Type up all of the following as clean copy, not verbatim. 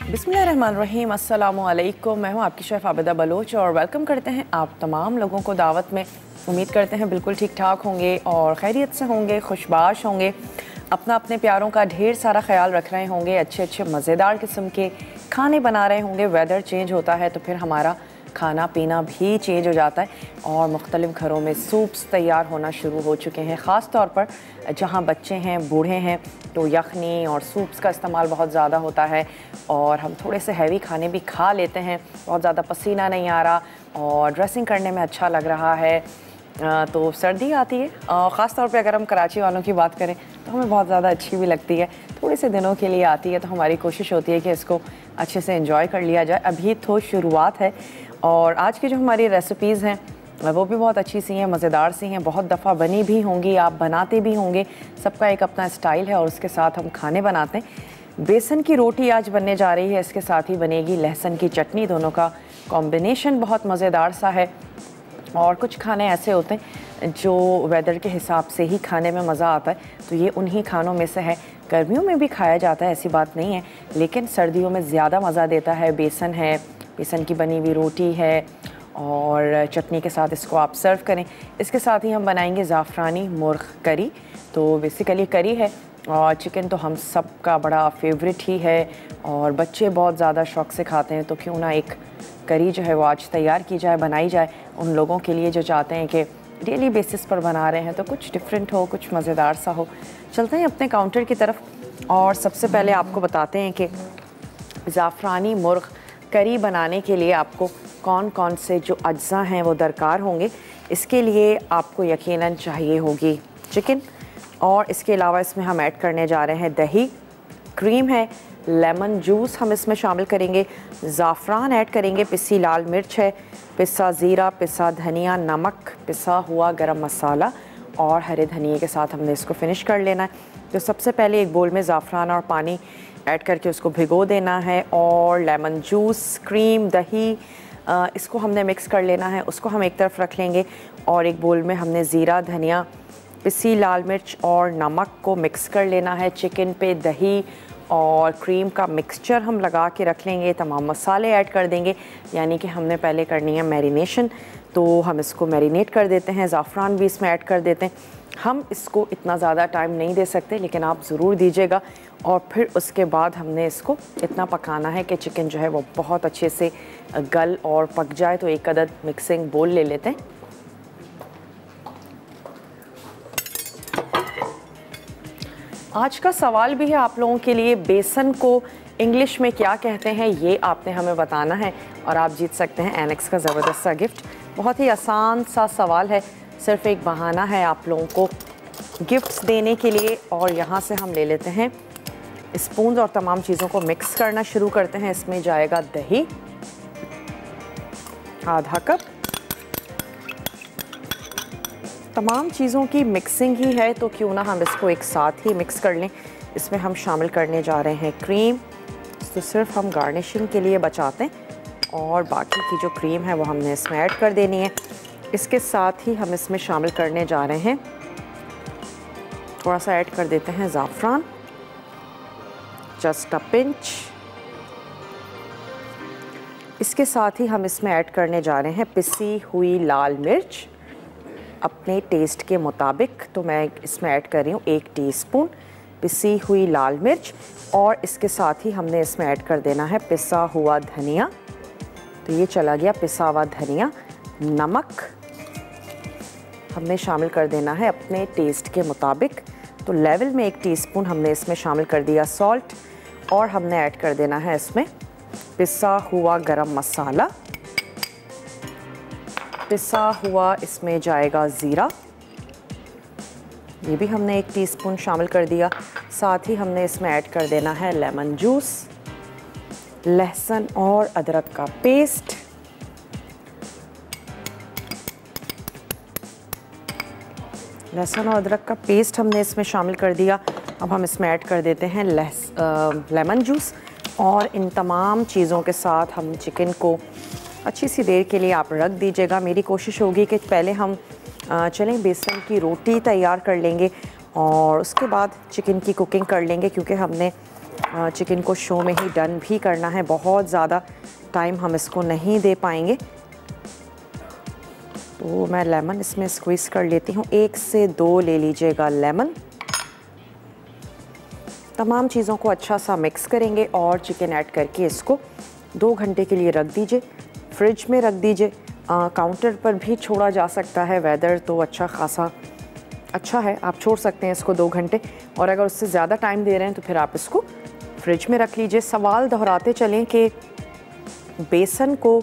बिस्मिल्लाहिर्रहमानिर्रहीम, अस्सलामुअलैकुम। मैं हूँ आपकी शेफ़ आबिदा बलोच और वेलकम करते हैं आप तमाम लोगों को दावत में। उम्मीद करते हैं बिल्कुल ठीक ठाक होंगे और खैरियत से होंगे, खुशबाश होंगे, अपना अपने प्यारों का ढेर सारा ख्याल रख रहे होंगे, अच्छे अच्छे मज़ेदार किस्म के खाने बना रहे होंगे। वेदर चेंज होता है तो फिर हमारा खाना पीना भी चेंज हो जाता है और मुख्तलिफ़ घरों में सूप्स तैयार होना शुरू हो चुके हैं। ख़ास तौर पर जहाँ बच्चे हैं, बूढ़े हैं, तो यखनी और सूप्स का इस्तेमाल बहुत ज़्यादा होता है और हम थोड़े से हैवी खाने भी खा लेते हैं। बहुत ज़्यादा पसीना नहीं आ रहा और ड्रेसिंग करने में अच्छा लग रहा है। तो सर्दी आती है, ख़ास तौर पे अगर हम कराची वालों की बात करें तो हमें बहुत ज़्यादा अच्छी भी लगती है। थोड़े से दिनों के लिए आती है तो हमारी कोशिश होती है कि इसको अच्छे से एंजॉय कर लिया जाए। अभी तो शुरुआत है और आज की जो हमारी रेसिपीज़ हैं वो भी बहुत अच्छी सी हैं, मज़ेदार सी हैं, बहुत दफ़ा बनी भी होंगी, आप बनाते भी होंगे। सबका एक अपना स्टाइल है और उसके साथ हम खाने बनाते हैं। बेसन की रोटी आज बनने जा रही है, इसके साथ ही बनेगी लहसुन की चटनी। दोनों का कॉम्बिनेशन बहुत मज़ेदार सा है। और कुछ खाने ऐसे होते हैं जो वेदर के हिसाब से ही खाने में मज़ा आता है, तो ये उन्हीं खानों में से है। गर्मियों में भी खाया जाता है, ऐसी बात नहीं है, लेकिन सर्दियों में ज़्यादा मज़ा देता है। बेसन है, बेसन की बनी हुई रोटी है और चटनी के साथ इसको आप सर्व करें। इसके साथ ही हम बनाएंगे ज़ाफ़रानी मुर्ग़ करी। तो बेसिकली करी है और चिकन तो हम सब का बड़ा फेवरेट ही है और बच्चे बहुत ज़्यादा शौक़ से खाते हैं, तो क्यों ना एक करी जो है वो आज तैयार की जाए, बनाई जाए उन लोगों के लिए जो चाहते हैं कि डेली बेसिस पर बना रहे हैं तो कुछ डिफरेंट हो, कुछ मज़ेदार सा हो। चलते हैं अपने काउंटर की तरफ और सबसे पहले आपको बताते हैं कि ज़ाफ़रानी मुर्ग़ करी बनाने के लिए आपको कौन कौन से जो अज्जा हैं वो दरकार होंगे। इसके लिए आपको यकीनन चाहिए होगी चिकन और इसके अलावा इसमें हम ऐड करने जा रहे हैं दही, क्रीम है, लेमन जूस हम इसमें शामिल करेंगे, ज़ाफ़रान ऐड करेंगे, पिसी लाल मिर्च है, पिसा ज़ीरा, पिसा धनिया, नमक, पिसा हुआ गरम मसाला और हरे धनिए के साथ हमने इसको फिनिश कर लेना है। तो सबसे पहले एक बोल में ज़ाफ़रान और पानी ऐड करके उसको भिगो देना है और लेमन जूस, क्रीम, दही इसको हमने मिक्स कर लेना है। उसको हम एक तरफ रख लेंगे और एक बोल में हमने ज़ीरा, धनिया, पिसी लाल मिर्च और नमक को मिक्स कर लेना है। चिकन पे दही और क्रीम का मिक्सचर हम लगा के रख लेंगे। तमाम मसाले ऐड कर देंगे, यानी कि हमने पहले करनी है मैरिनेशन, तो हम इसको मैरिनेट कर देते हैं। ज़ाफ़रान भी इसमें ऐड कर देते हैं। हम इसको इतना ज़्यादा टाइम नहीं दे सकते, लेकिन आप ज़रूर दीजिएगा। और फिर उसके बाद हमने इसको इतना पकाना है कि चिकन जो है वो बहुत अच्छे से गल और पक जाए। तो एक अदद मिक्सिंग बोल ले लेते हैं। आज का सवाल भी है आप लोगों के लिए, बेसन को इंग्लिश में क्या कहते हैं ये आपने हमें बताना है और आप जीत सकते हैं एनेक्स का ज़बरदस्त सा गिफ्ट। बहुत ही आसान सा सवाल है, सिर्फ एक बहाना है आप लोगों को गिफ्ट्स देने के लिए। और यहाँ से हम ले लेते हैं स्पून और तमाम चीज़ों को मिक्स करना शुरू करते हैं। इसमें जाएगा दही आधा कप। तमाम चीज़ों की मिक्सिंग ही है तो क्यों ना हम इसको एक साथ ही मिक्स कर लें। इसमें हम शामिल करने जा रहे हैं क्रीम, तो सिर्फ हम गार्निशिंग के लिए बचाते हैं और बाकी की जो क्रीम है वो हमने इसमें ऐड कर देनी है। इसके साथ ही हम इसमें शामिल करने जा रहे हैं, थोड़ा सा ऐड कर देते हैं ज़ाफ़रान, जस्ट अ पिंच। इसके साथ ही हम इसमें ऐड करने जा रहे हैं पिसी हुई लाल मिर्च अपने टेस्ट के मुताबिक। तो मैं इसमें ऐड कर रही हूँ 1 टीस्पून पिसी हुई लाल मिर्च और इसके साथ ही हमने इसमें ऐड कर देना है पिसा हुआ धनिया। तो ये चला गया पिसा हुआ धनिया। नमक हमने शामिल कर देना है अपने टेस्ट के मुताबिक, तो लेवल में 1 टीस्पून हमने इसमें शामिल कर दिया सॉल्ट और हमने ऐड कर देना है इसमें पिसा हुआ गरम मसाला, पिसा हुआ इसमें जाएगा ज़ीरा, ये भी हमने 1 टीस्पून शामिल कर दिया। साथ ही हमने इसमें ऐड कर देना है लेमन जूस, लहसुन और अदरक का पेस्ट, लहसुन और अदरक का पेस्ट हमने इसमें शामिल कर दिया। अब हम इसमें ऐड कर देते हैं लेमन जूस और इन तमाम चीज़ों के साथ हम चिकन को अच्छी सी देर के लिए आप रख दीजिएगा। मेरी कोशिश होगी कि पहले हम चलें बेसन की रोटी तैयार कर लेंगे और उसके बाद चिकन की कुकिंग कर लेंगे, क्योंकि हमने चिकन को शो में ही डन भी करना है, बहुत ज़्यादा टाइम हम इसको नहीं दे पाएंगे। तो मैं लेमन इसमें स्क्वीज़ कर लेती हूँ, 1 से 2 ले लीजिएगा लेमन। तमाम चीज़ों को अच्छा सा मिक्स करेंगे और चिकन ऐड करके इसको 2 घंटे के लिए रख दीजिए, फ्रिज में रख दीजिए। काउंटर पर भी छोड़ा जा सकता है, वेदर तो अच्छा खासा अच्छा है, आप छोड़ सकते हैं इसको 2 घंटे। और अगर उससे ज़्यादा टाइम दे रहे हैं तो फिर आप इसको फ्रिज में रख लीजिए। सवाल दोहराते चलें कि बेसन को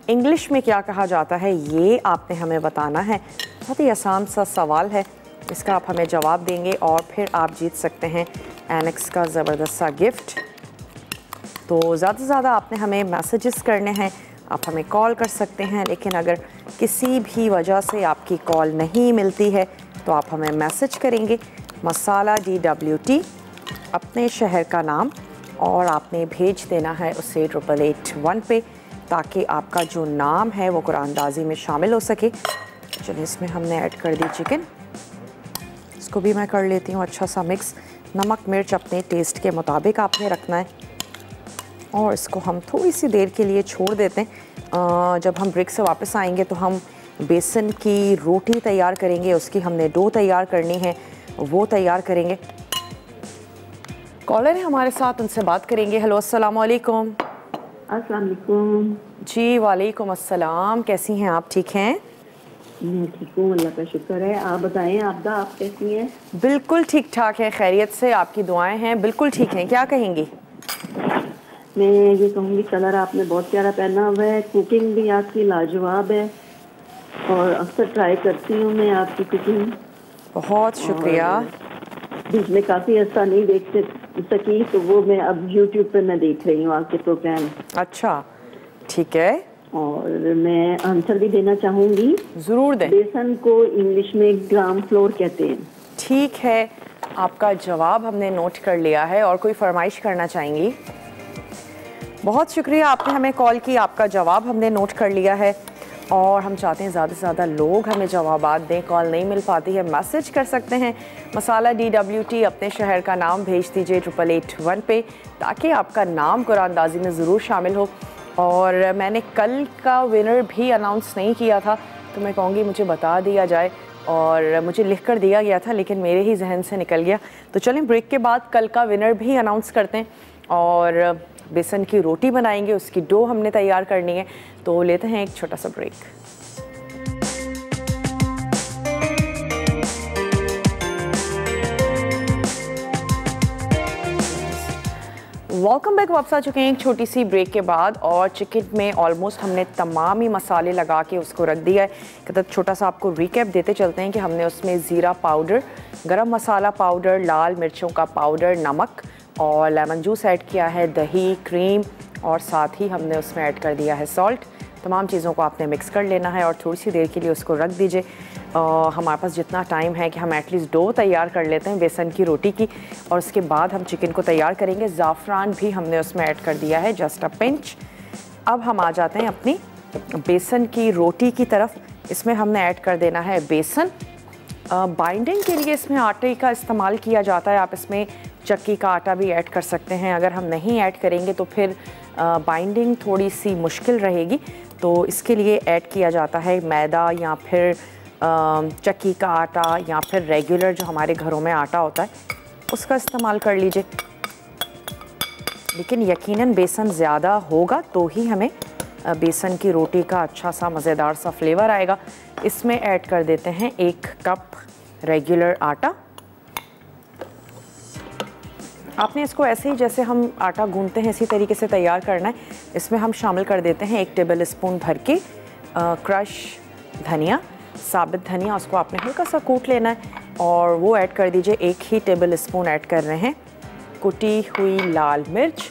इंग्लिश में क्या कहा जाता है, ये आपने हमें बताना है। बहुत ही आसान सा सवाल है, इसका आप हमें जवाब देंगे और फिर आप जीत सकते हैं एनेक्स का ज़बरदस्त सा गिफ्ट। तो ज़्यादा से ज़्यादा आपने हमें मैसेजेस करने हैं, आप हमें कॉल कर सकते हैं, लेकिन अगर किसी भी वजह से आपकी कॉल नहीं मिलती है तो आप हमें मैसेज करेंगे मसाला DWT, अपने शहर का नाम, और आपने भेज देना है उसे 8881 पे, ताकि आपका जो नाम है वो कुरानदाजी में शामिल हो सके। चलिए इसमें हमने ऐड कर दी चिकन, इसको भी मैं कर लेती हूँ अच्छा सा मिक्स। नमक मिर्च अपने टेस्ट के मुताबिक आपने रखना है और इसको हम थोड़ी सी देर के लिए छोड़ देते हैं। जब हम ब्रेक से वापस आएंगे तो हम बेसन की रोटी तैयार करेंगे, उसकी हमने डो तैयार करनी है, वो तैयार करेंगे। कॉलर है हमारे साथ, उनसे बात करेंगे। हेलो अस्सलाम वालेकुम। अस्सलाम वालेकुम। जी वालेकुम अस्सलाम, कैसी हैं आप? ठीक हैं? मैं ठीक हूँ, अल्लाह का शुक्र है। आप बताएं आपदा, आप कैसी हैं? बिल्कुल ठीक ठाक है, खैरियत से, आपकी दुआएं हैं, बिल्कुल ठीक हैं। क्या कहेंगी? मैं ये कहूँगी कलर आपने बहुत प्यारा पहना हुआ है, कुकिंग भी आपकी लाजवाब है और अक्सर ट्राई करती हूँ मैं आपकी कुकिंग। बहुत शुक्रिया। बीच में काफ़ी अर्सा नहीं देख सकी तो वो मैं अब यूट्यूब पे मैं देख रही हूँ आपके प्रोग्राम। अच्छा ठीक है, और मैं आंसर भी देना चाहूँगी। ज़रूर दें। बेसन को इंग्लिश में ग्राम फ्लोर कहते हैं। ठीक है, आपका जवाब हमने नोट कर लिया है। और कोई फरमाइश करना चाहेंगी? बहुत शुक्रिया, आपने हमें कॉल की, आपका जवाब हमने नोट कर लिया है और हम चाहते हैं ज़्यादा से ज़्यादा लोग हमें जवाबात दें। कॉल नहीं मिल पाती है, मैसेज कर सकते हैं मसाला DWT, अपने शहर का नाम भेज दीजिए 8881 पे, ताकि आपका नाम कुरानदाजी में ज़रूर शामिल हो। और मैंने कल का विनर भी अनाउंस नहीं किया था, तो मैं कहूँगी मुझे बता दिया जाए, और मुझे लिख कर दिया गया था लेकिन मेरे ही जहन से निकल गया। तो चलें ब्रेक के बाद कल का विनर भी अनाउंस करते हैं। और बेसन की रोटी बनाएंगे, उसकी डो हमने तैयार करनी है। तो लेते हैं एक छोटा सा ब्रेक। वेलकम बैक, वापस आ चुके हैं एक छोटी सी ब्रेक के बाद। और चिकन में ऑलमोस्ट हमने तमाम ही मसाले लगा के उसको रख दिया है। मतलब छोटा सा आपको रिकैप देते चलते हैं कि हमने उसमें ज़ीरा पाउडर, गरम मसाला पाउडर, लाल मिर्चों का पाउडर, नमक और लेमन जूस ऐड किया है, दही, क्रीम, और साथ ही हमने उसमें ऐड कर दिया है सॉल्ट। तमाम चीज़ों को आपने मिक्स कर लेना है और थोड़ी सी देर के लिए उसको रख दीजिए। हमारे पास जितना टाइम है कि हम एटलीस्ट डो तैयार कर लेते हैं बेसन की रोटी की, और उसके बाद हम चिकन को तैयार करेंगे। ज़ाफ़रान भी हमने उसमें ऐड कर दिया है, जस्ट अ पिंच। अब हम आ जाते हैं अपनी बेसन की रोटी की तरफ। इसमें हमने ऐड कर देना है बेसन। बाइंडिंग के लिए इसमें आटे का इस्तेमाल किया जाता है, आप इसमें चक्की का आटा भी ऐड कर सकते हैं। अगर हम नहीं ऐड करेंगे तो फिर बाइंडिंग थोड़ी सी मुश्किल रहेगी, तो इसके लिए ऐड किया जाता है मैदा या फिर चक्की का आटा या फिर रेगुलर जो हमारे घरों में आटा होता है उसका इस्तेमाल कर लीजिए। लेकिन यकीनन बेसन ज़्यादा होगा तो ही हमें बेसन की रोटी का अच्छा सा मज़ेदार सा फ्लेवर आएगा। इसमें ऐड कर देते हैं 1 कप रेगुलर आटा। आपने इसको ऐसे ही जैसे हम आटा गूंथते हैं इसी तरीके से तैयार करना है। इसमें हम शामिल कर देते हैं 1 टेबल स्पून भर के क्रश धनिया, साबित धनिया, उसको आपने हल्का सा कूट लेना है और वो ऐड कर दीजिए। 1 ही टेबल स्पून ऐड कर रहे हैं कुटी हुई लाल मिर्च।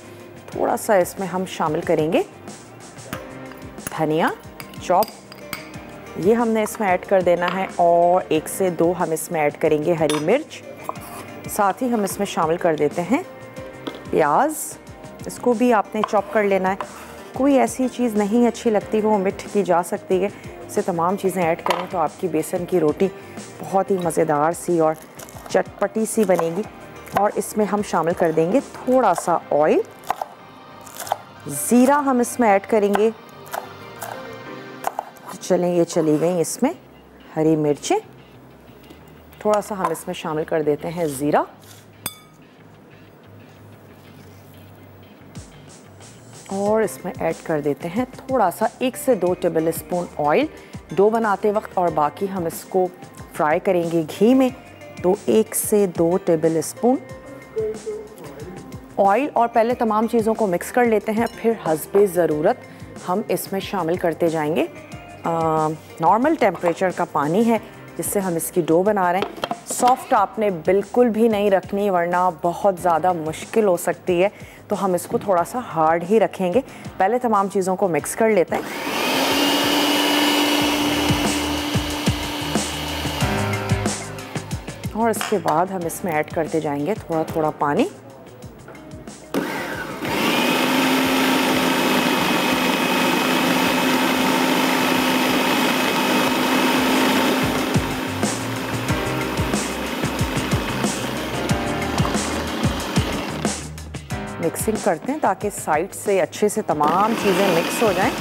थोड़ा सा इसमें हम शामिल करेंगे धनिया चॉप, ये हमने इसमें ऐड कर देना है। और 1 से 2 हम इसमें ऐड करेंगे हरी मिर्च। साथ ही हम इसमें शामिल कर देते हैं प्याज, इसको भी आपने चॉप कर लेना है। कोई ऐसी चीज़ नहीं अच्छी लगती हो मिठ की जा सकती है, इसे तमाम चीज़ें ऐड करें तो आपकी बेसन की रोटी बहुत ही मज़ेदार सी और चटपटी सी बनेगी। और इसमें हम शामिल कर देंगे थोड़ा सा ऑयल, ज़ीरा हम इसमें ऐड करेंगे। चलें, ये चली गई इसमें हरी मिर्चें, थोड़ा सा हम इसमें शामिल कर देते हैं ज़ीरा, और इसमें ऐड कर देते हैं थोड़ा सा 1 से 2 टेबल स्पून ऑयल डो बनाते वक्त, और बाकी हम इसको फ्राई करेंगे घी में। तो 1 से 2 टेबल स्पून ऑयल, और पहले तमाम चीज़ों को मिक्स कर लेते हैं, फिर हस्बे ज़रूरत हम इसमें शामिल करते जाएंगे नॉर्मल टेम्परेचर का पानी है जिससे हम इसकी डो बना रहे हैं। सॉफ्ट आपने बिल्कुल भी नहीं रखनी वरना बहुत ज़्यादा मुश्किल हो सकती है, तो हम इसको थोड़ा सा हार्ड ही रखेंगे। पहले तमाम चीज़ों को मिक्स कर लेते हैं। और इसके बाद हम इसमें ऐड करते जाएंगे थोड़ा थोड़ा पानी। मिक्सिंग करते हैं ताकि साइड से अच्छे से तमाम चीज़ें मिक्स हो जाएं।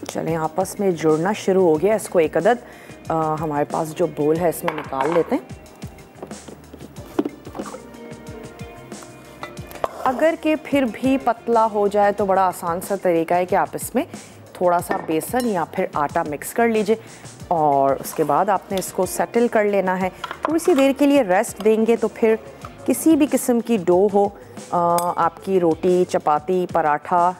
चलें, आपस में जुड़ना शुरू हो गया। इसको एक अदद हमारे पास जो बोल है इसमें निकाल लेते हैं। अगर के फिर भी पतला हो जाए तो बड़ा आसान सा तरीका है कि आप इसमें थोड़ा सा बेसन या फिर आटा मिक्स कर लीजिए, और उसके बाद आपने इसको सेटल कर लेना है। थोड़ी सी देर के लिए रेस्ट देंगे तो फिर किसी भी किस्म की डो हो, आपकी रोटी, चपाती, पराठा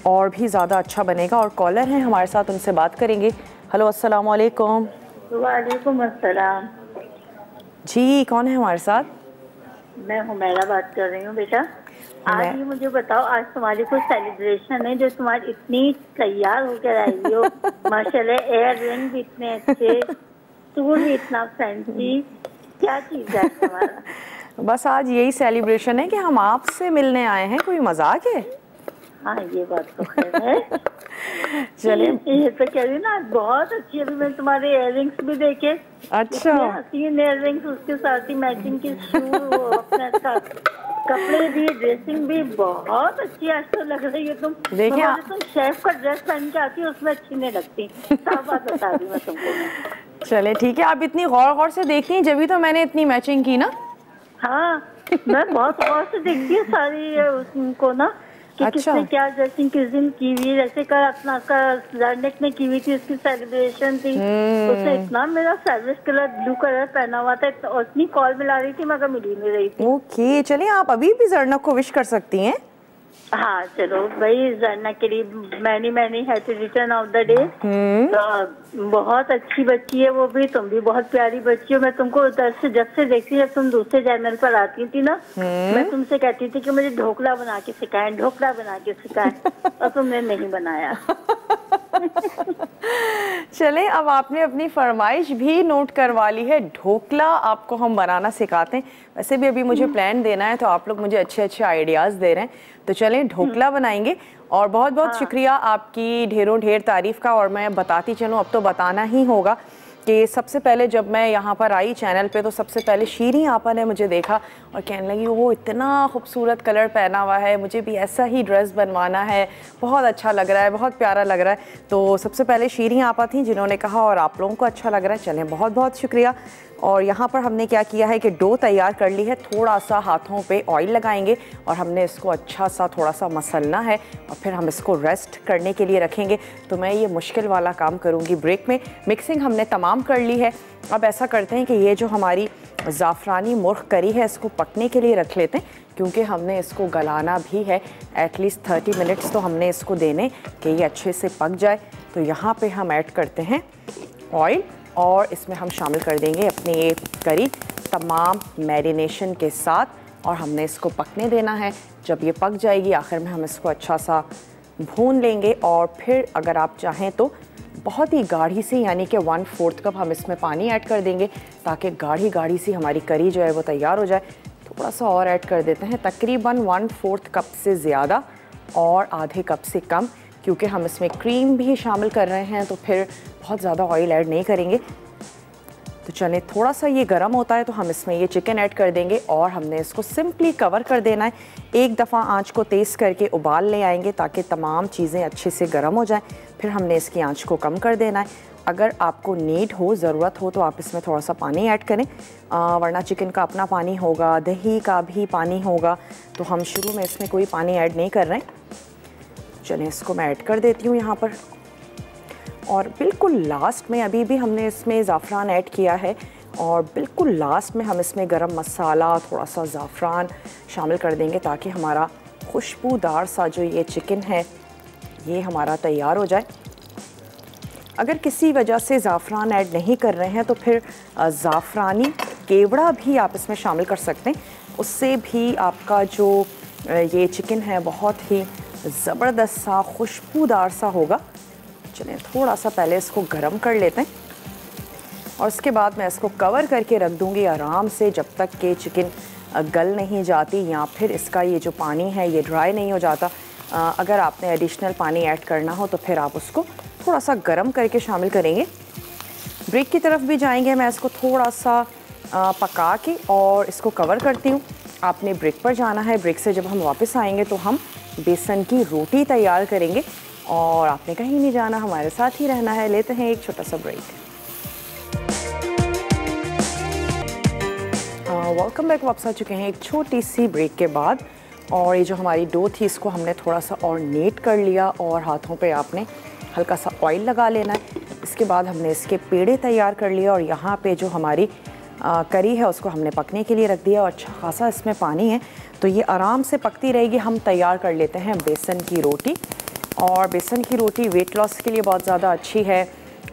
और भी ज़्यादा अच्छा बनेगा। और कॉलर हैं हमारे साथ, उनसे बात करेंगे। हेलो, अस्सलाम वालेकुम। वालेकुम अस्सलाम। जी, कौन है हमारे साथ? मैं हुमैरा बात कर रही हूँ बेटा। आज ये मुझे बताओ, आज तुम्हारी कोई सेलिब्रेशन है जो तुम्हारी इतनी तैयार होकर आई हो? माशाल्लाह, एयर रिंग भी इतने अच्छे, सूट भी इतना फैंसी, क्या चीज़ है तुम्हारा? बस आज यही सेलिब्रेशन है कि हम आपसे मिलने आए हैं। कोई मजाक है? हाँ, ये बात तो खैर है। चलिए, ये तो कह रही ना, बहुत अच्छी है। मैं तुम्हारे इयररिंग्स भी देखे, अच्छा, हसीन इयररिंग्स, उसके साथ ही मैचिंग के शू, अपने साथ कपड़े भी, ड्रेसिंग भी बहुत अच्छी आज तो लग रही है तुम। देखिए, तुम शेफ का ड्रेस पहन के आती हो उसमें अच्छी नहीं लगती, साफ बात बता रही मैं तुमको। चले ठीक है, आप इतनी गौर गौर से देखती हैं, जब भी तो मैंने इतनी मैचिंग की ना। हाँ, मैं बहुत गौर से देखती हूँ सारी उनको ना, कि अच्छा, किसने क्या ड्रेसिंग किस दिन की हुई। जैसे कल अपना लर्नेक ने की हुई थी, उसकी सेलिब्रेशन थी, उसने इतना मेरा फेवरेट कलर ब्लू कलर पहना हुआ था, और इतनी कॉल मिला रही थी मगर मिल ही नहीं रही थी। ओके, चलिए आप अभी भी जरनक को विश कर सकती हैं। हाँ चलो भाई, जरना के लिए many happy return of the day. तो बहुत अच्छी बच्ची है वो भी, तुम भी बहुत प्यारी बच्ची हो। मैं तुमको जब से देखती, जब तुम दूसरे चैनल पर आती थी ना, मैं तुमसे कहती थी कि मुझे ढोकला बना के सिखाएं, ढोकला बना के सिखाएं, और तुमने नहीं बनाया। चले, अब आपने अपनी फरमाइश भी नोट करवा ली है, ढोकला आपको हम बनाना सिखाते हैं। वैसे भी अभी मुझे प्लान देना है, तो आप लोग मुझे अच्छे अच्छे आइडियाज़ दे रहे हैं, तो चलें ढोकला बनाएंगे। और बहुत बहुत शुक्रिया आपकी, ढेरों ढेर तारीफ़ का। और मैं बताती चलूँ, अब तो बताना ही होगा कि सबसे पहले जब मैं यहाँ पर आई चैनल पे, तो सबसे पहले शीरी आपा ने मुझे देखा और कहने लगी, वो इतना खूबसूरत कलर पहना हुआ है, मुझे भी ऐसा ही ड्रेस बनवाना है, बहुत अच्छा लग रहा है, बहुत प्यारा लग रहा है। तो सबसे पहले शीरी आपा थी जिन्होंने कहा, और आप लोगों को अच्छा लग रहा है। चलें, बहुत बहुत शुक्रिया। और यहाँ पर हमने क्या किया है कि डो तैयार कर ली है, थोड़ा सा हाथों पे ऑयल लगाएंगे और हमने इसको अच्छा सा थोड़ा सा मसलना है, और फिर हम इसको रेस्ट करने के लिए रखेंगे। तो मैं ये मुश्किल वाला काम करूँगी ब्रेक में। मिक्सिंग हमने तमाम कर ली है। अब ऐसा करते हैं कि ये जो हमारी ज़ाफ़रानी मुर्ग करी है, इसको पकने के लिए रख लेते हैं, क्योंकि हमने इसको गलाना भी है। एटलीस्ट 30 मिनट्स तो हमने इसको देने कि ये अच्छे से पक जाए। तो यहाँ पे हम ऐड करते हैं ऑयल, और इसमें हम शामिल कर देंगे अपनी ये करी तमाम मैरिनेशन के साथ, और हमने इसको पकने देना है। जब ये पक जाएगी, आखिर में हम इसको अच्छा सा भून लेंगे। और फिर अगर आप चाहें तो बहुत ही गाढ़ी सी, यानी कि 1/4 कप हम इसमें पानी ऐड कर देंगे ताकि गाढ़ी गाढ़ी सी हमारी करी जो है वो तैयार हो जाए। थोड़ा सा और ऐड कर देते हैं, तकरीबन 1/4 कप से ज़्यादा और आधे कप से कम, क्योंकि हम इसमें क्रीम भी शामिल कर रहे हैं तो फिर बहुत ज़्यादा ऑयल ऐड नहीं करेंगे। तो चलें, थोड़ा सा ये गर्म होता है तो हम इसमें ये चिकन ऐड कर देंगे और हमने इसको सिंपली कवर कर देना है। एक दफ़ा आंच को तेज़ करके उबाल ले आएंगे ताकि तमाम चीज़ें अच्छे से गर्म हो जाएं। फिर हमने इसकी आंच को कम कर देना है। अगर आपको नीड हो, ज़रूरत हो तो आप इसमें थोड़ा सा पानी ऐड करें, वरना चिकन का अपना पानी होगा, दही का भी पानी होगा, तो हम शुरू में इसमें कोई पानी ऐड नहीं कर रहे हैं। चलें, इसको मैं ऐड कर देती हूँ यहाँ पर। और बिल्कुल लास्ट में अभी भी हमने इसमें ज़ाफ़रान ऐड किया है और बिल्कुल लास्ट में हम इसमें गरम मसाला, थोड़ा सा ज़ाफ़रान शामिल कर देंगे ताकि हमारा खुशबूदार सा जो ये चिकन है ये हमारा तैयार हो जाए। अगर किसी वजह से ज़ाफ़रान ऐड नहीं कर रहे हैं तो फिर ज़ाफ़रानी केवड़ा भी आप इसमें शामिल कर सकते हैं, उससे भी आपका जो ये चिकन है बहुत ही ज़बरदस्त सा खुशबूदार सा होगा। चलें, थोड़ा सा पहले इसको गरम कर लेते हैं और उसके बाद मैं इसको कवर करके रख दूँगी आराम से जब तक कि चिकन गल नहीं जाती या फिर इसका ये जो पानी है ये ड्राई नहीं हो जाता। अगर आपने एडिशनल पानी ऐड करना हो तो फिर आप उसको थोड़ा सा गरम करके शामिल करेंगे। ब्रेक की तरफ भी जाएंगे, मैं इसको थोड़ा सा पका के और इसको कवर करती हूँ। आपने ब्रेक पर जाना है, ब्रेक से जब हम वापस आएंगे तो हम बेसन की रोटी तैयार करेंगे और आपने कहीं नहीं जाना, हमारे साथ ही रहना है। लेते हैं एक छोटा सा ब्रेक। वेलकम बैक, वापस आ चुके हैं एक छोटी सी ब्रेक के बाद। और ये जो हमारी डो थी इसको हमने थोड़ा सा और नीट कर लिया और हाथों पे आपने हल्का सा ऑयल लगा लेना है। इसके बाद हमने इसके पेड़े तैयार कर लिए और यहाँ पे जो हमारी करी है उसको हमने पकने के लिए रख दिया और अच्छा खासा इसमें पानी है तो ये आराम से पकती रहेगी। हम तैयार कर लेते हैं बेसन की रोटी। और बेसन की रोटी वेट लॉस के लिए बहुत ज़्यादा अच्छी है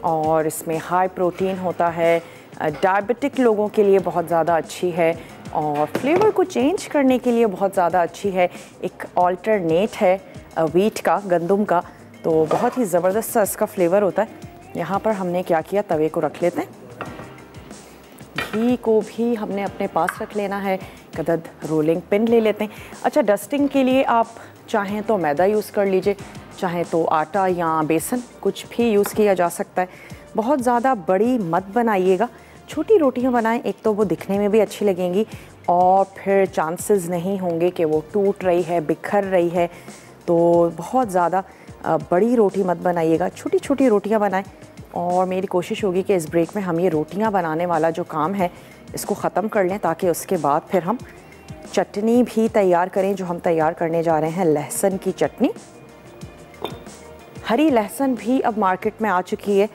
और इसमें हाई प्रोटीन होता है, डायबिटिक लोगों के लिए बहुत ज़्यादा अच्छी है और फ्लेवर को चेंज करने के लिए बहुत ज़्यादा अच्छी है। एक ऑल्टरनेट है वीट का, गंदम का, तो बहुत ही ज़बरदस्त सा इसका फ्लेवर होता है। यहाँ पर हमने क्या किया, तवे को रख लेते हैं, घी को भी हमने अपने पास रख लेना है, कदद रोलिंग पिन ले लेते हैं। अच्छा, डस्टिंग के लिए आप चाहें तो मैदा यूज़ कर लीजिए, चाहें तो आटा या बेसन, कुछ भी यूज़ किया जा सकता है। बहुत ज़्यादा बड़ी मत बनाइएगा, छोटी रोटियां बनाएं, एक तो वो दिखने में भी अच्छी लगेंगी और फिर चांसेस नहीं होंगे कि वो टूट रही है, बिखर रही है। तो बहुत ज़्यादा बड़ी रोटी मत बनाइएगा, छोटी छोटी रोटियां बनाएं। और मेरी कोशिश होगी कि इस ब्रेक में हम ये रोटियां बनाने वाला जो काम है इसको ख़त्म कर लें ताकि उसके बाद फिर हम चटनी भी तैयार करें। जो हम तैयार करने जा रहे हैं लहसुन की चटनी। हरी लहसुन भी अब मार्केट में आ चुकी है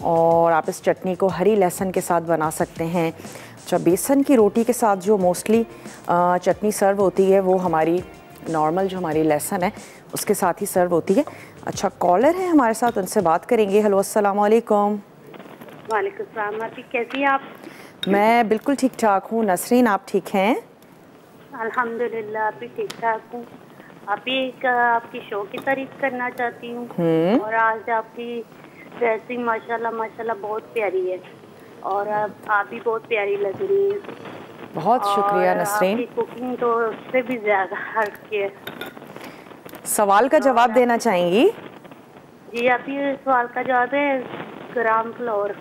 और आप इस चटनी को हरी लहसुन के साथ बना सकते हैं। अच्छा, बेसन की रोटी के साथ जो मोस्टली चटनी सर्व होती है वो हमारी नॉर्मल जो हमारी लहसुन है उसके साथ ही सर्व होती है। अच्छा, कॉलर है हमारे साथ, उनसे बात करेंगे। हेलो, अस्सलाम वालेकुम। वालेकुम सलाम। आप कैसी हैं आप? मैं बिल्कुल ठीक ठाक हूँ। नसरीन, आप ठीक हैं? अल्हम्दुलिल्लाह, आप भी ठीक ठाक हूँ। आपकी शो की तारीफ करना चाहती हूँ और आज आपकी ड्रेसिंग माशाल्लाह माशाल्लाह बहुत प्यारी है और आप भी बहुत प्यारी लग रही हैं। बहुत शुक्रिया नसरीन। आपकी कुकिंग तो उससे भी ज़्यादा हटके है। सवाल का जवाब देना चाहेंगी? जी, आपकी सवाल का जवाब है ग्राम फ्लोर।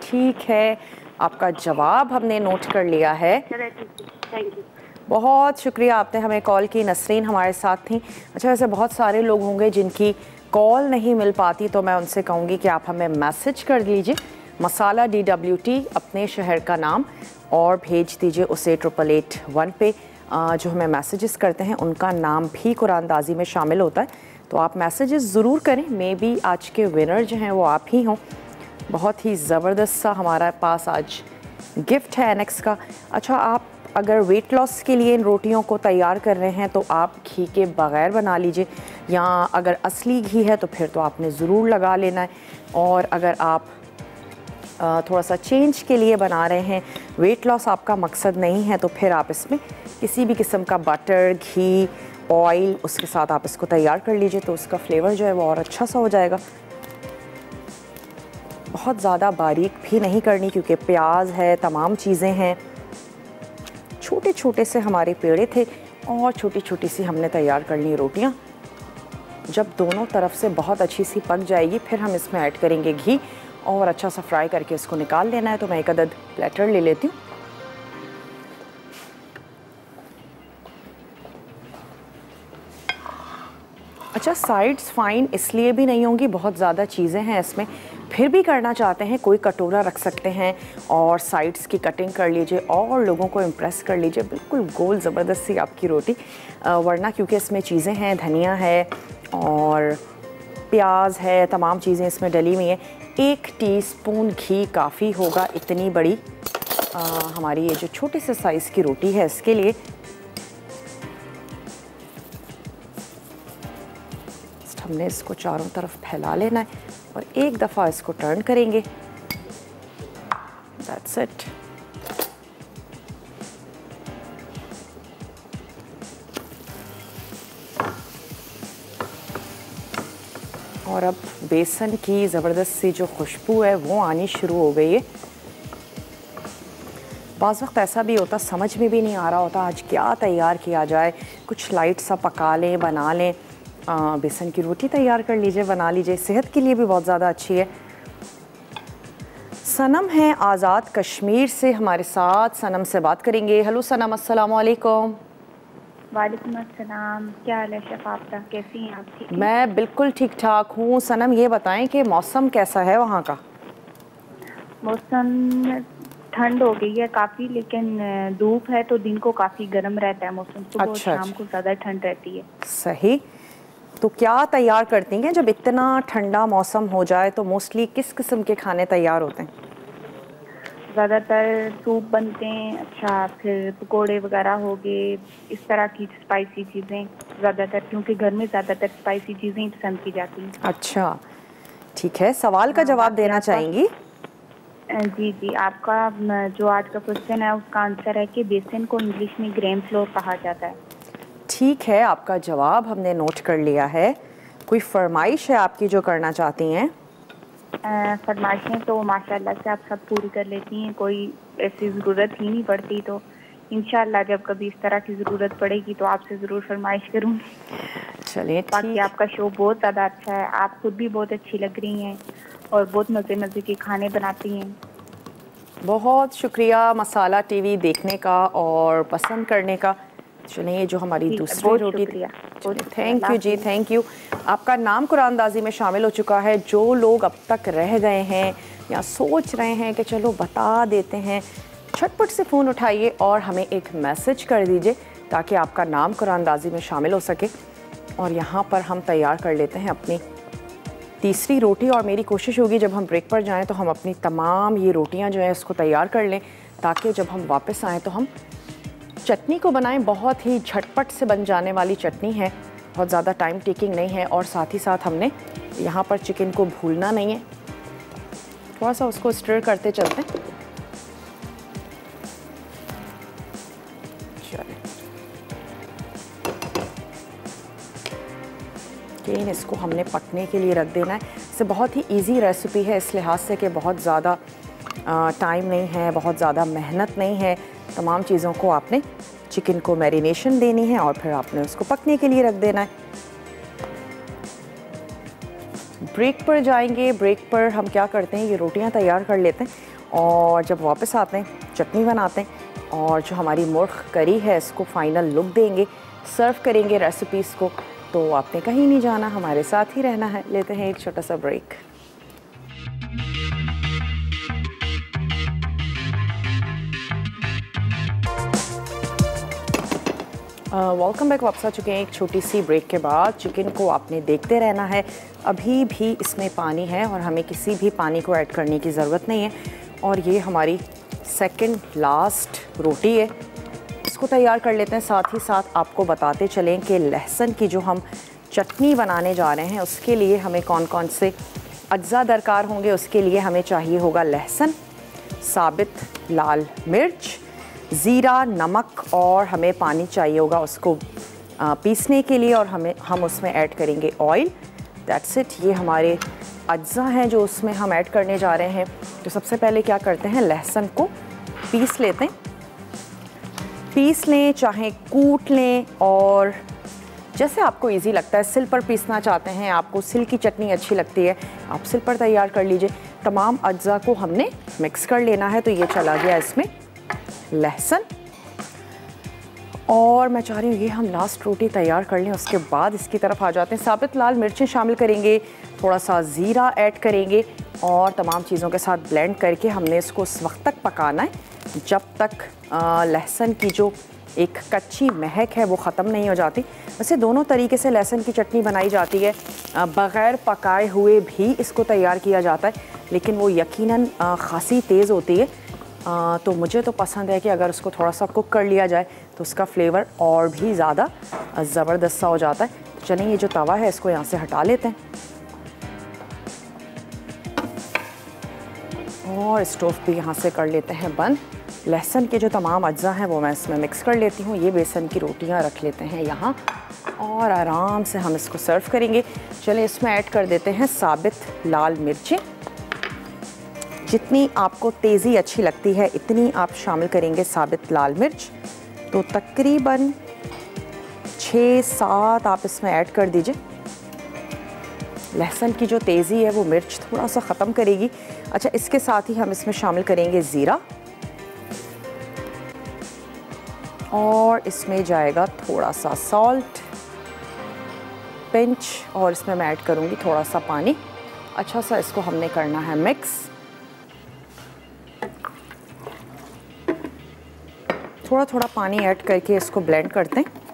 ठीक है, आपका जवाब हमने नोट कर लिया है। चलिए, ठीक है, थैंक यू। बहुत शुक्रिया, आपने हमें कॉल की। नसरीन हमारे साथ थी। अच्छा, वैसे बहुत सारे लोग होंगे जिनकी कॉल नहीं मिल पाती तो मैं उनसे कहूँगी कि आप हमें मैसेज कर लीजिए, मसाला DWT अपने शहर का नाम, और भेज दीजिए उसे 8881 पे। जो हमें मैसेजेस करते हैं उनका नाम भी कुरानदाजी में शामिल होता है, तो आप मैसेजेस ज़रूर करें। मे बी आज के विनर जो हैं वो आप ही हों। बहुत ही ज़बरदस्त सा हमारे पास आज गिफ्ट है एनेक्स का। अच्छा, आप अगर वेट लॉस के लिए इन रोटियों को तैयार कर रहे हैं तो आप घी के बग़ैर बना लीजिए, या अगर असली घी है तो फिर तो आपने ज़रूर लगा लेना है। और अगर आप थोड़ा सा चेंज के लिए बना रहे हैं, वेट लॉस आपका मकसद नहीं है, तो फिर आप इसमें किसी भी किस्म का बटर, घी, ऑयल उसके साथ आप इसको तैयार कर लीजिए तो उसका फ्लेवर जो है वो और अच्छा सा हो जाएगा। बहुत ज़्यादा बारीक भी नहीं करनी क्योंकि प्याज है, तमाम चीज़ें हैं। छोटे छोटे से हमारे पेड़े थे और छोटी छोटी सी हमने तैयार कर ली रोटियाँ। जब दोनों तरफ से बहुत अच्छी सी पक जाएगी फिर हम इसमें ऐड करेंगे घी और अच्छा सा फ्राई करके इसको निकाल लेना है। तो मैं एक अदद प्लेटर ले लेती हूँ। अच्छा, साइड्स फाइन इसलिए भी नहीं होंगी, बहुत ज़्यादा चीज़ें हैं इसमें, फिर भी करना चाहते हैं कोई कटोरा रख सकते हैं और साइड्स की कटिंग कर लीजिए और लोगों को इम्प्रेस कर लीजिए। बिल्कुल गोल ज़बरदस्त सी आपकी रोटी, वरना क्योंकि इसमें चीज़ें हैं, धनिया है और प्याज है, तमाम चीज़ें इसमें डली हुई हैं। 1 टीस्पून घी काफ़ी होगा इतनी बड़ी हमारी ये जो छोटे से साइज़ की रोटी है इसके लिए। हमने इसको चारों तरफ फैला लेना है और एक दफ़ा इसको टर्न करेंगे। That's it. और अब बेसन की ज़बरदस्त सी जो खुशबू है वो आनी शुरू हो गई है। बाज़ वक्त ऐसा भी होता, समझ में भी नहीं आ रहा होता आज क्या तैयार किया जाए, कुछ लाइट सा पका लें, बना लें। बेसन की रोटी तैयार कर लीजिए, बना लीजिए, सेहत के लिए भी बहुत ज़्यादा अच्छी है। सनम है आज़ाद कश्मीर से हमारे साथ, सनम से बात करेंगे। हेलो सनम, अस्सलाम वालेकुम। वालेकुम अस्सलाम, क्या हाल है शेफ़ आपका, कैसी हैं आप? ठीक? मैं बिल्कुल ठीक ठाक हूँ। सनम ये बताएं कि मौसम कैसा है वहाँ का? मौसम ठंड हो गई है काफ़ी, लेकिन धूप है तो दिन को काफ़ी गर्म रहता है मौसम। सुबह और शाम को ज़्यादा ठंड रहती है। सही। तो क्या तैयार करती हैं जब इतना ठंडा मौसम हो जाए? तो मोस्टली किस किस्म के खाने तैयार होते हैं? ज़्यादातर सूप बनते हैं, अच्छा फिर पकोड़े वगैरह हो गए, इस तरह की स्पाइसी चीज़ें ज़्यादातर, क्योंकि घर में ज़्यादातर स्पाइसी चीज़ें ही पसंद की जाती हैं। अच्छा ठीक है, सवाल का जवाब देना चाहेंगी? जी जी, आपका जो आज का क्वेश्चन है उसका आंसर है कि बेसन को इंग्लिश में ग्रेन फ्लोर कहा जाता है। ठीक है, आपका जवाब हमने नोट कर लिया है। कोई फरमाइश है आपकी जो करना चाहती हैं? फरमाइशें तो माशाल्लाह से आप सब पूरी कर लेती हैं, कोई ऐसी ज़रूरत ही नहीं पड़ती। तो इंशाल्लाह जब कभी इस तरह की ज़रूरत पड़ेगी तो आपसे ज़रूर फरमाइश करूँगी। चलिए, बाकी आपका शो बहुत ज़्यादा अच्छा है, आप खुद भी बहुत अच्छी लग रही हैं और बहुत मज़े मज़े के खाने बनाती हैं। बहुत शुक्रिया मसाला टीवी देखने का और पसंद करने का। चलिए, ये जो हमारी दूसरी रोटी थी, thank you ji, thank you. आपका नाम कुरानदाजी में शामिल हो चुका है। जो लोग अब तक रह गए हैं या सोच रहे हैं कि चलो बता देते हैं, झटपट से फ़ोन उठाइए और हमें एक मैसेज कर दीजिए ताकि आपका नाम कुरानदाजी में शामिल हो सके। और यहाँ पर हम तैयार कर लेते हैं अपनी तीसरी रोटी और मेरी कोशिश होगी जब हम ब्रेक पर जाएं तो हम अपनी तमाम ये रोटियाँ जो है इसको तैयार कर लें ताकि जब हम वापस आएँ तो हम चटनी को बनाएं। बहुत ही झटपट से बन जाने वाली चटनी है, बहुत ज़्यादा टाइम टेकिंग नहीं है और साथ ही साथ हमने यहाँ पर चिकन को भूलना नहीं है, थोड़ा सा उसको स्टर करते चलते हैं। चलिए, इसको हमने पकने के लिए रख देना है। इससे बहुत ही इजी रेसिपी है इस लिहाज से कि बहुत ज़्यादा टाइम नहीं है, बहुत ज़्यादा मेहनत नहीं है। तमाम चीज़ों को आपने चिकन को मैरिनेशन देनी है और फिर आपने उसको पकने के लिए रख देना है। ब्रेक पर जाएंगे। ब्रेक पर हम क्या करते हैं, ये रोटियां तैयार कर लेते हैं और जब वापस आते हैं चटनी बनाते हैं और जो हमारी मुर्ग करी है इसको फाइनल लुक देंगे, सर्व करेंगे रेसिपीज़ को। तो आपने कहीं नहीं जाना, हमारे साथ ही रहना है। लेते हैं एक छोटा सा ब्रेक। Welcome back. वापस आ चुके हैं एक छोटी सी ब्रेक के बाद। चिकन को आपने देखते रहना है, अभी भी इसमें पानी है और हमें किसी भी पानी को ऐड करने की ज़रूरत नहीं है। और ये हमारी सेकंड लास्ट रोटी है, इसको तैयार कर लेते हैं। साथ ही साथ आपको बताते चलें कि लहसुन की जो हम चटनी बनाने जा रहे हैं उसके लिए हमें कौन कौन से अज्जा दरकार होंगे। उसके लिए हमें चाहिए होगा लहसुन, साबित लाल मिर्च, ज़ीरा, नमक और हमें पानी चाहिए होगा उसको पीसने के लिए और हम उसमें ऐड करेंगे ऑयल। That's it. ये हमारे अज्जा हैं जो उसमें हम ऐड करने जा रहे हैं। तो सबसे पहले क्या करते हैं, लहसुन को पीस लेते हैं। पीस लें, चाहे कूट लें, और जैसे आपको इजी लगता है। सिल पर पीसना चाहते हैं, आपको सिल की चटनी अच्छी लगती है, आप सिल पर तैयार कर लीजिए। तमाम अज्जा को हमने मिक्स कर लेना है। तो ये चला गया इसमें लहसुन, और मैं चाह रही हूँ ये हम लास्ट रोटी तैयार कर लें, उसके बाद इसकी तरफ आ जाते हैं। साबित लाल मिर्चें शामिल करेंगे, थोड़ा सा ज़ीरा ऐड करेंगे, और तमाम चीज़ों के साथ ब्लेंड करके हमने इसको उस वक्त तक पकाना है जब तक लहसुन की जो एक कच्ची महक है वो ख़त्म नहीं हो जाती। वैसे दोनों तरीके से लहसुन की चटनी बनाई जाती है, बग़ैर पकाए हुए भी इसको तैयार किया जाता है, लेकिन वो यकीनन ख़ासी तेज़ होती है। तो मुझे तो पसंद है कि अगर उसको थोड़ा सा कुक कर लिया जाए तो उसका फ्लेवर और भी ज़्यादा ज़बरदस्त सा हो जाता है। तो चलिए ये जो तवा है इसको यहाँ से हटा लेते हैं, और स्टोव भी यहाँ से कर लेते हैं बंद। लहसुन के जो तमाम अज्जा हैं वो मैं इसमें मिक्स कर लेती हूँ। ये बेसन की रोटियाँ रख लेते हैं यहाँ, और आराम से हम इसको सर्व करेंगे। चलिए इसमें ऐड कर देते हैं साबित लाल मिर्चें। जितनी आपको तेज़ी अच्छी लगती है इतनी आप शामिल करेंगे साबित लाल मिर्च। तो तकरीबन 6-7 आप इसमें ऐड कर दीजिए। लहसुन की जो तेज़ी है वो मिर्च थोड़ा सा ख़त्म करेगी। अच्छा, इसके साथ ही हम इसमें शामिल करेंगे ज़ीरा, और इसमें जाएगा थोड़ा सा सॉल्ट पिंच, और इसमें मैं ऐड करूँगी थोड़ा सा पानी। अच्छा सा इसको हमने करना है मिक्स। थोड़ा थोड़ा पानी ऐड करके इसको ब्लेंड करते हैं।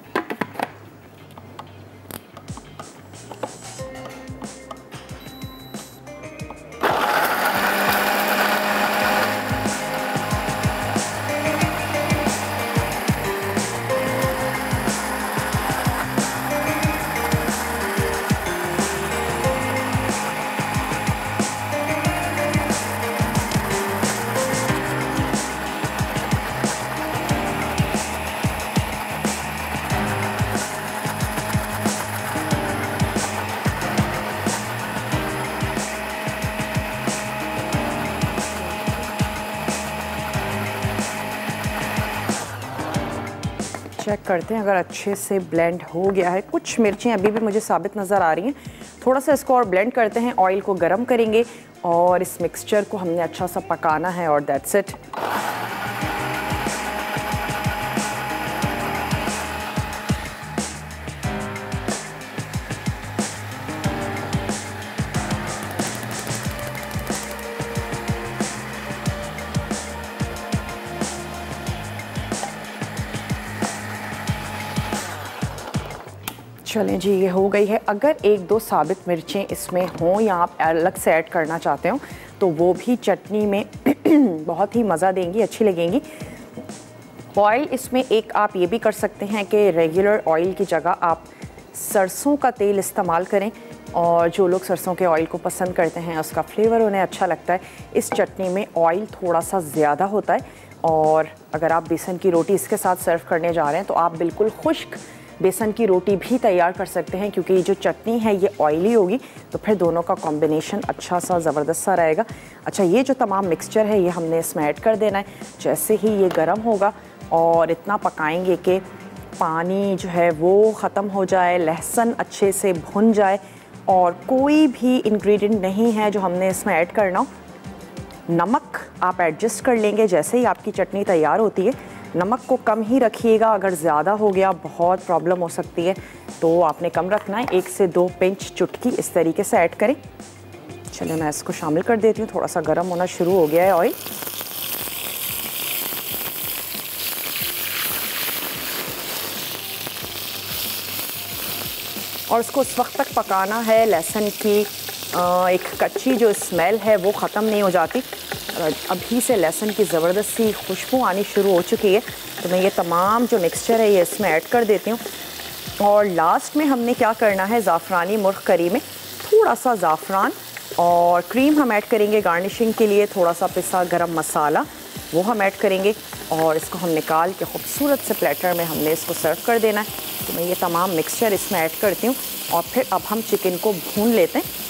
चेक करते हैं अगर अच्छे से ब्लेंड हो गया है। कुछ मिर्चें अभी भी मुझे साबित नज़र आ रही हैं। थोड़ा सा इसको और ब्लेंड करते हैं, ऑयल को गरम करेंगे, और इस मिक्सचर को हमने अच्छा सा पकाना है, और दैट्स इट। चलें जी, ये हो गई है। अगर 1-2 साबित मिर्चें इसमें हों या आप अलग से ऐड करना चाहते हो तो वो भी चटनी में बहुत ही मज़ा देंगी, अच्छी लगेंगी। ऑयल इसमें एक आप ये भी कर सकते हैं कि रेगुलर ऑयल की जगह आप सरसों का तेल इस्तेमाल करें, और जो लोग सरसों के ऑयल को पसंद करते हैं उसका फ्लेवर उन्हें अच्छा लगता है। इस चटनी में ऑयल थोड़ा सा ज़्यादा होता है, और अगर आप बेसन की रोटी इसके साथ सर्व करने जा रहे हैं तो आप बिल्कुल खुश्क बेसन की रोटी भी तैयार कर सकते हैं, क्योंकि ये जो चटनी है ये ऑयली होगी, तो फिर दोनों का कॉम्बिनेशन अच्छा सा ज़बरदस्त सा रहेगा। अच्छा, ये जो तमाम मिक्सचर है ये हमने इसमें ऐड कर देना है। जैसे ही ये गर्म होगा और इतना पकाएंगे कि पानी जो है वो ख़त्म हो जाए, लहसुन अच्छे से भुन जाए, और कोई भी इंग्रेडिएंट नहीं है जो हमने इसमें ऐड करना हो। नमक आप एडजस्ट कर लेंगे जैसे ही आपकी चटनी तैयार होती है। नमक को कम ही रखिएगा, अगर ज़्यादा हो गया बहुत प्रॉब्लम हो सकती है, तो आपने कम रखना है। 1 से 2 पिंच चुटकी इस तरीके से ऐड करें। चलिए मैं इसको शामिल कर देती हूँ। थोड़ा सा गर्म होना शुरू हो गया है ऑयल। और इसको उस वक्त तक पकाना है लहसुन की एक कच्ची जो स्मेल है वो ख़त्म नहीं हो जाती। अभी से लहसुन की ज़बरदस्त सी खुशबू आनी शुरू हो चुकी है। तो मैं ये तमाम जो मिक्सचर है ये इसमें ऐड कर देती हूँ। और लास्ट में हमने क्या करना है, ज़ाफ़रानी मुर्ग़ करी में थोड़ा सा ज़ाफ़रान और क्रीम हम ऐड करेंगे गार्निशिंग के लिए। थोड़ा सा पिसा गरम मसाला वो हम ऐड करेंगे, और इसको हम निकाल के खूबसूरत से प्लेटर में हमने इसको सर्व कर देना है। तो मैं ये तमाम मिक्सचर इसमें ऐड करती हूँ, और फिर अब हम चिकन को भून लेते हैं।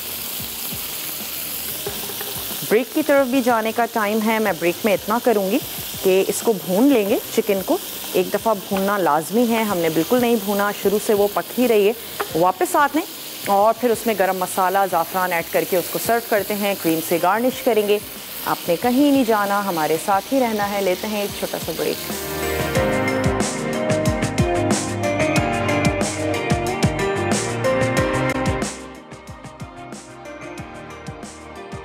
ब्रेक की तरफ भी जाने का टाइम है। मैं ब्रेक में इतना करूँगी कि इसको भून लेंगे, चिकन को एक दफ़ा भूनना लाजमी है। हमने बिल्कुल नहीं भूना, शुरू से वो पक ही रही है। वापस आते हैं और फिर उसमें गरम मसाला, ज़ाफ़रान ऐड करके उसको सर्व करते हैं, क्रीम से गार्निश करेंगे। आपने कहीं नहीं जाना, हमारे साथ ही रहना है। लेते हैं एक छोटा सा ब्रेक।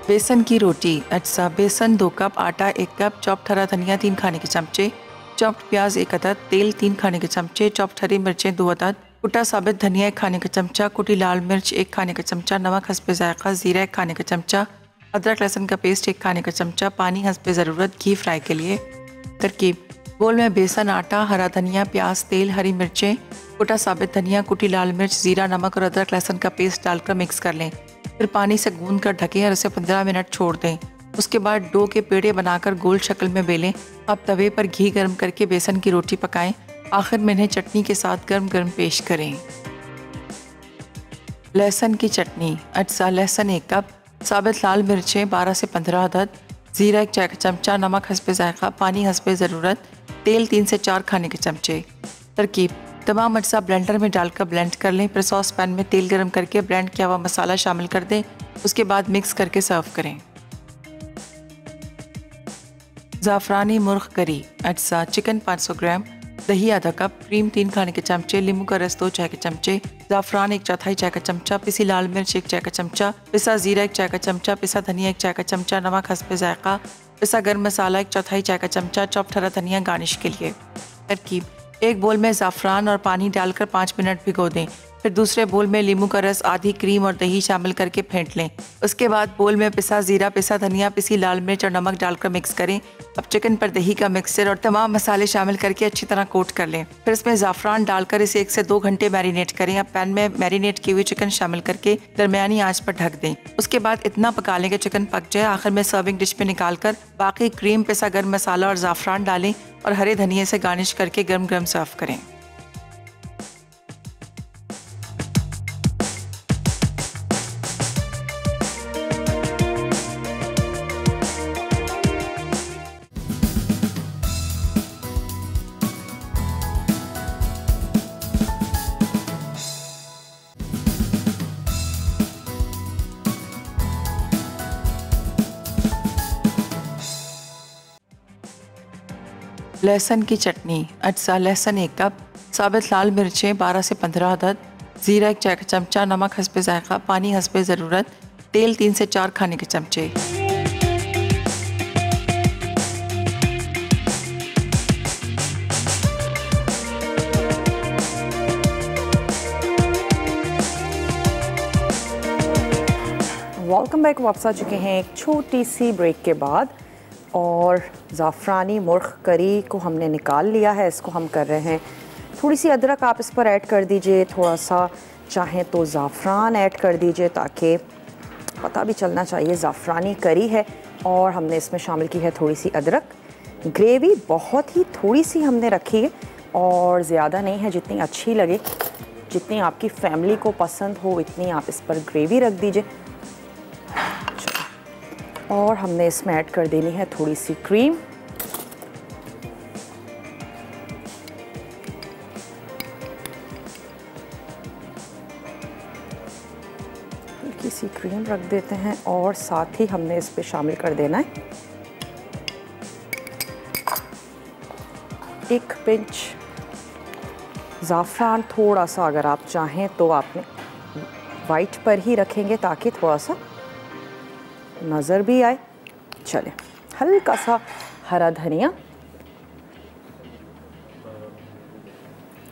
बेसन की रोटी। अज्जा बेसन 2 कप, आटा 1 कप, चॉप्ड हरा धनिया 3 खाने के चमचे, चॉप्ड प्याज 1 अदद, तेल 3 खाने के चमचे, चॉप्ड हरी मिर्चें 2 अदद, कुटा साबित धनिया 1 खाने का चमचा, कुटी लाल मिर्च 1 खाने का चमचा, नमक हस्बे जायका, जीरा 1 खाने का चमचा, अदरक लहसुन का पेस्ट 1 खाने का चमचा, पानी हस्बे ज़रूरत, घी फ्राई के लिए। तरकीब: बोल में बेसन, आटा, हरा धनिया, प्याज, तेल, हरी मिर्चें, कुटा साबित धनिया, कुटी लाल मिर्च, जीरा, नमक और अदरक लहसुन का पेस्ट डालकर मिक्स कर लें। फिर पानी से गूंद कर ढकें और इसे 15 मिनट छोड़ दें। उसके बाद डो के पेड़े बनाकर गोल शक्ल में बेलें। अब तवे पर घी गर्म करके बेसन की रोटी पकाएं। आखिर में इन्हें चटनी के साथ गर्म गर्म पेश करें। लहसुन की चटनी। अज्जा लहसुन 1 कप, साबित लाल मिर्चें 12 से 15 अदद, जीरा 1 चाय का चमचा, नमक हस्बे जायका, पानी हस्बे ज़रूरत, तेल 3 से 4 खाने के चमचे। तरकीब: तमाम अज्जा ब्लेंडर में डालकर ब्लेंड कर लें। फिर सॉस पैन में तेल गर्म करके ब्लेंड किया हुआ मसाला शामिल कर दें। उसके बाद मिक्स करके सर्व करें। ज़ाफ़रानी मुर्ग करी। अज्जा चिकन 500 ग्राम, दही आधा कप, क्रीम 3 खाने के चमचे, नींबू का रस 2 चाय के चमचे, ज़ाफ़रान 1/4 चाय का चमचा, पिसी लाल मिर्च 1 चाय का चमचा, पिसा ज़ीरा 1 चाय का चमचा, पिसा धनिया 1 चाय का चमचा, नमक हस्बे जायका, पिसा गर्म मसाला 1/4 चाय का चमचा, चॉप्ड हरा धनिया गार्निश के लिए। तरकीब: एक बोल में ज़ाफ़रान और पानी डालकर 5 मिनट भिगो दें। फिर दूसरे बोल में नींबू का रस, आधी क्रीम और दही शामिल करके फेंट लें। उसके बाद बोल में पिसा ज़ीरा, पिसा धनिया, पिसी लाल मिर्च और नमक डालकर मिक्स करें। अब चिकन पर दही का मिक्सचर और तमाम मसाले शामिल करके अच्छी तरह कोट कर लें। फिर इसमें ज़ाफ़रान डालकर इसे 1 से 2 घंटे मैरिनेट करें। अब पैन में मैरिनेट की हुई चिकन शामिल करके दरमियानी आंच पर ढक दें। उसके बाद इतना पका लें कि चिकन पक जाए। आखिर में सर्विंग डिश में निकाल कर बाकी क्रीम, पिसा गर्म मसाला और ज़ाफ़रान डालें और हरे धनिया से गार्निश करके गर्म गर्म सर्व करें। लहसुन की चटनी। अज्जा लहसुन 1 कप, साबित लाल मिर्चें 12 से 15 अदद, जीरा 1 चाय का चमचा, नमक हस्बे जायका, पानी हस्बे ज़रूरत, तेल 3 से 4 खाने के चमचे। Welcome back. वापस आ चुके हैं एक छोटी सी ब्रेक के बाद और ज़ाफ़रानी मुर्ग करी को हमने निकाल लिया है। इसको हम कर रहे हैं, थोड़ी सी अदरक आप इस पर ऐड कर दीजिए, थोड़ा सा चाहें तो ज़ाफ़रान ऐड कर दीजिए ताकि पता भी चलना चाहिए ज़ाफ़रानी करी है। और हमने इसमें शामिल की है थोड़ी सी अदरक। ग्रेवी बहुत ही थोड़ी सी हमने रखी है और ज़्यादा नहीं है, जितनी अच्छी लगे, जितनी आपकी फैमिली को पसंद हो इतनी आप इस पर ग्रेवी रख दीजिए। और हमने इसमें ऐड कर देनी है थोड़ी सी क्रीम। हल्की सी क्रीम रख देते हैं और साथ ही हमने इस पे शामिल कर देना है 1 पिंच ज़ाफ़रान। थोड़ा सा अगर आप चाहें तो आपने वाइट पर ही रखेंगे ताकि थोड़ा सा नज़र भी आए। चले, हल्का सा हरा धनिया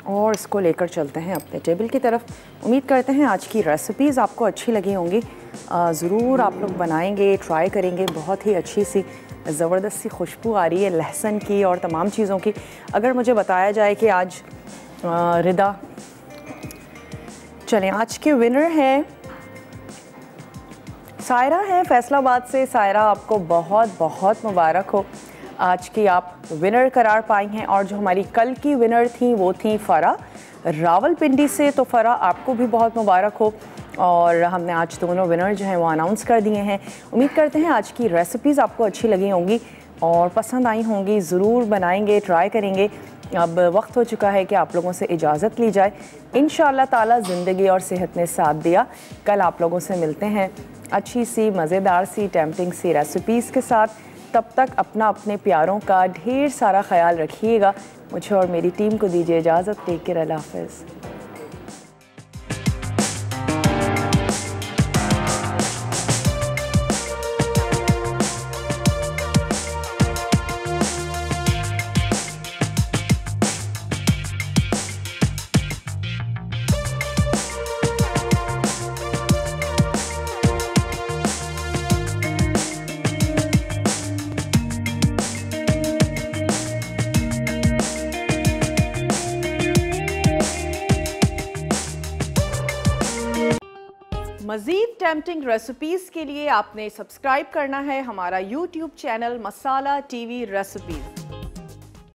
और इसको लेकर चलते हैं अपने टेबल की तरफ। उम्मीद करते हैं आज की रेसिपीज़ आपको अच्छी लगी होंगी। ज़रूर आप लोग बनाएंगे, ट्राई करेंगे। बहुत ही अच्छी सी ज़बरदस्त सी खुशबू आ रही है लहसुन की और तमाम चीज़ों की। अगर मुझे बताया जाए कि आज रिदा, चलें आज के विनर हैं सायरा है फैसलाबाद से। सायरा, आपको बहुत बहुत मुबारक हो। आज की आप विनर करार पाई हैं। और जो हमारी कल की विनर थी वो थी फ़रा रावलपिंडी से। तो फ़रा आपको भी बहुत मुबारक हो। और हमने आज दोनों विनर जो हैं वो अनाउंस कर दिए हैं। उम्मीद करते हैं आज की रेसिपीज़ आपको अच्छी लगी होंगी और पसंद आई होंगी। ज़रूर बनाएंगे, ट्राई करेंगे। अब वक्त हो चुका है कि आप लोगों से इजाज़त ली जाए। इंशाअल्लाह ताला ज़िंदगी और सेहत ने साथ दिया, कल आप लोगों से मिलते हैं अच्छी सी मज़ेदार सी टेम्पटिंग सी रेसिपीज़ के साथ। तब तक अपना अपने प्यारों का ढेर सारा ख्याल रखिएगा। मुझे और मेरी टीम को दीजिए इजाज़त। टेक केयर, अल्लाह हाफ़िज़। मज़ीद टेम्पटिंग रेसिपीज़ के लिए आपने सब्सक्राइब करना है हमारा YouTube चैनल मसाला TV रेसिपीज़।